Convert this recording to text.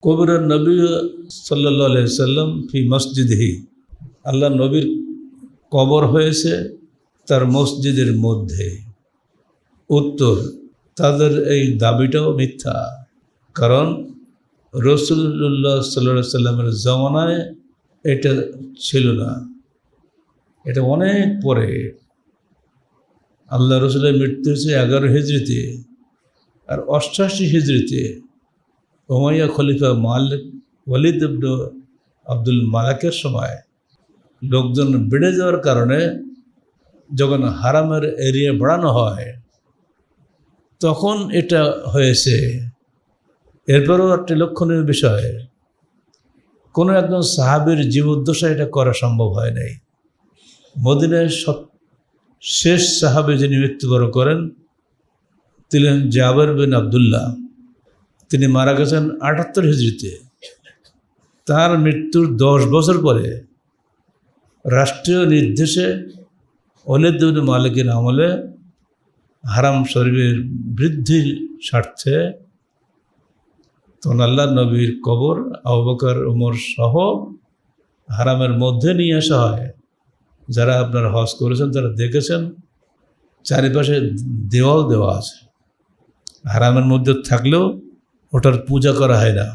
কবর নবী সাল্লাল্লাহু আলাইহি সাল্লাম ফি মসজিদিহি, আল্লাহ নবীর কবর হয়েছে তার মসজিদের মধ্যে। উত্তর, তাদের এই দাবিটাও মিথ্যা, কারণ রাসূলুল্লাহ সাল্লাল্লাহু আলাইহি সাল্লামের জমানায় এটা ছিল না, এটা অনেক পরে। আল্লাহ রসুলের মৃত্যু হয়েছে 11 হিজরিতে, আর 88 হিজরিতে উমাইয়া খলিফা ওয়ালিদ ইবনে আব্দুল মালিকের সময় লোকজন বেড়ে যাওয়ার কারণে যখন হারামের এরিয়া বাড়ানো হয় তখন এটা হয়েছে। এরপরও একটি লক্ষণীয় বিষয়, কোনো একজন সাহাবীর জীবদ্দশায় এটা করা সম্ভব হয় নাই। মদিনায় শেষ সাহাবী যিনি মৃত্যুবরণ করেন তিনি জাবের বিন আবদুল্লাহ, তিনি মারা গেছেন 78 হিজরিতে। তার মৃত্যুর 10 বছর পরে রাষ্ট্রীয় নির্দেশে ওয়ালিদ ইবনে মালিকের আমলে হারাম শরীফের বৃদ্ধির স্বার্থে তখন আল্লাহ নবীর কবর আবু বকর ওমর সহ হারামের মধ্যে নিয়ে আসা হয়। যারা আপনার হজ করেছেন তারা দেখেছেন চারিপাশে দেওয়াল দেওয়া আছে, হারামের মধ্যে থাকলেও ওটার পূজা করা হয় না।